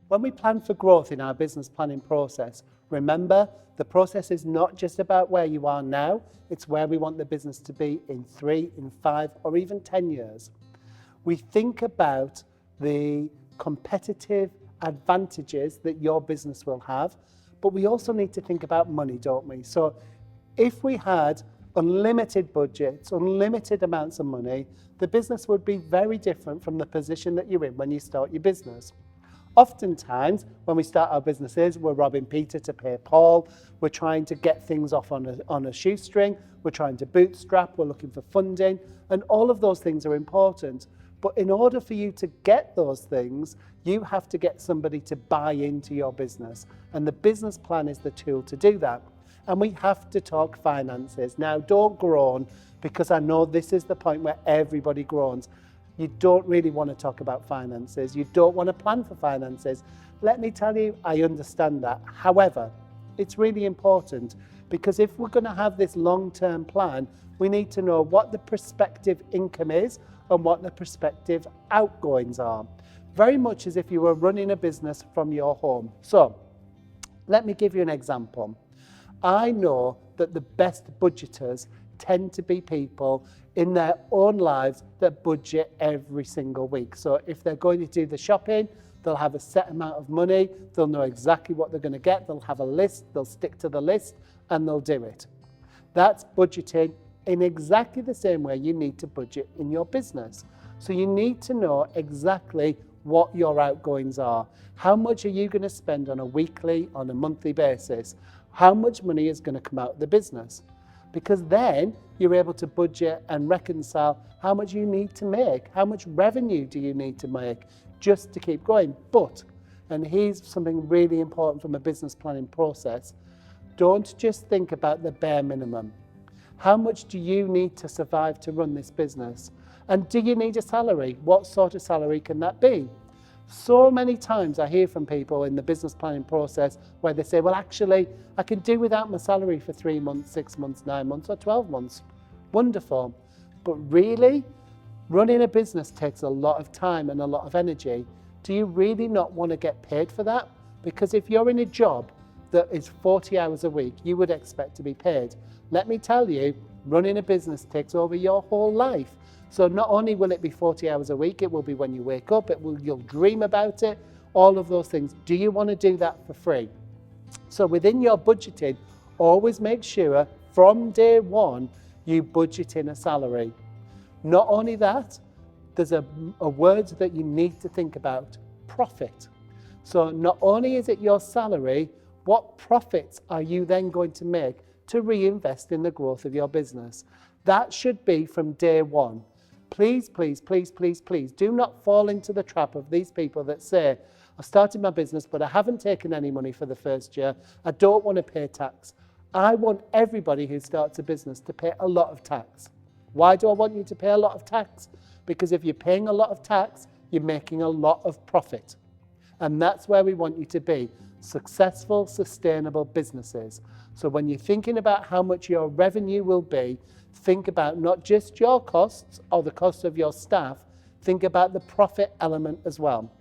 When we plan for growth in our business planning process, remember the process is not just about where you are now, it's where we want the business to be in 3, in 5, or even 10 years. We think about the competitive advantages that your business will have, but we also need to think about money, don't we? So if we had unlimited budgets, unlimited amounts of money, the business would be very different from the position that you're in when you start your business. Oftentimes, when we start our businesses, we're robbing Peter to pay Paul. We're trying to get things off on a shoestring. We're trying to bootstrap. We're looking for funding. And all of those things are important. But in order for you to get those things, you have to get somebody to buy into your business. And the business plan is the tool to do that. And we have to talk finances. Now, don't groan, because I know this is the point where everybody groans. You don't really want to talk about finances. You don't want to plan for finances. Let me tell you, I understand that. However, it's really important, because if we're going to have this long-term plan, we need to know what the prospective income is and what the prospective outgoings are. Very much as if you were running a business from your home. So, let me give you an example. I know that the best budgeters tend to be people in their own lives that budget every single week. So if they're going to do the shopping, they'll have a set amount of money, they'll know exactly what they're going to get, they'll have a list, they'll stick to the list, and they'll do it. That's budgeting in exactly the same way you need to budget in your business. So you need to know exactly what your outgoings are. How much are you going to spend on a weekly, on a monthly basis? How much money is going to come out of the business? Because then you're able to budget and reconcile how much you need to make, how much revenue do you need to make just to keep going. But, and here's something really important from a business planning process, don't just think about the bare minimum. How much do you need to survive to run this business? And do you need a salary? What sort of salary can that be? So many times I hear from people in the business planning process where they say, well, actually, I can do without my salary for 3 months, 6 months, 9 months, or 12 months. Wonderful. But really, running a business takes a lot of time and a lot of energy. Do you really not want to get paid for that? Because if you're in a job that is 40 hours a week, you would expect to be paid. Let me tell you, running a business takes over your whole life. So not only will it be 40 hours a week, it will be when you wake up, you'll dream about it, all of those things. Do you want to do that for free? So within your budgeting, always make sure from day one, you budget in a salary. Not only that, there's a word that you need to think about, profit. So not only is it your salary, what profits are you then going to make to reinvest in the growth of your business? That should be from day one. Please, please, please, please, please do not fall into the trap of these people that say, I've started my business, but I haven't taken any money for the first year. I don't want to pay tax. I want everybody who starts a business to pay a lot of tax. Why do I want you to pay a lot of tax? Because if you're paying a lot of tax, you're making a lot of profit. And that's where we want you to be. Successful, sustainable businesses. So when you're thinking about how much your revenue will be, think about not just your costs or the costs of your staff, think about the profit element as well.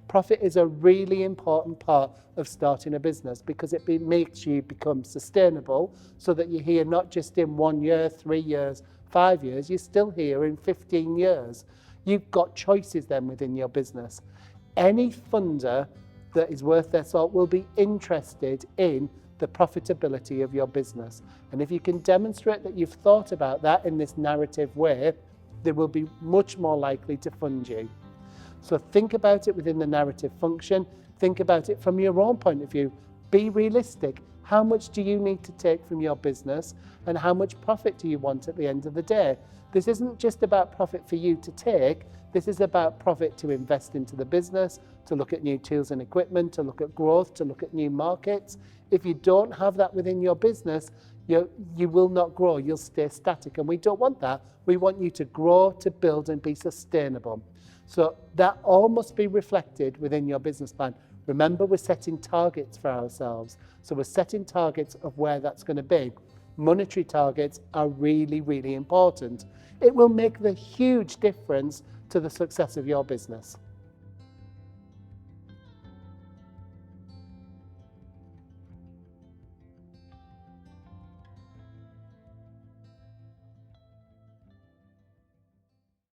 Profit is a really important part of starting a business because it makes you become sustainable so that you're here not just in 1 year, 3 years, 5 years, you're still here in 15 years. You've got choices then within your business. Any funder that is worth their salt will be interested in the profitability of your business. And if you can demonstrate that you've thought about that in this narrative way, they will be much more likely to fund you. So think about it within the narrative function. Think about it from your own point of view. Be realistic. How much do you need to take from your business and how much profit do you want at the end of the day? This isn't just about profit for you to take. This is about profit to invest into the business, to look at new tools and equipment, to look at growth, to look at new markets. If you don't have that within your business, you will not grow. You'll stay static. And we don't want that. We want you to grow, to build and be sustainable. So that all must be reflected within your business plan. Remember, we're setting targets for ourselves. So we're setting targets of where that's going to be. Monetary targets are really, really important. It will make the huge difference to the success of your business.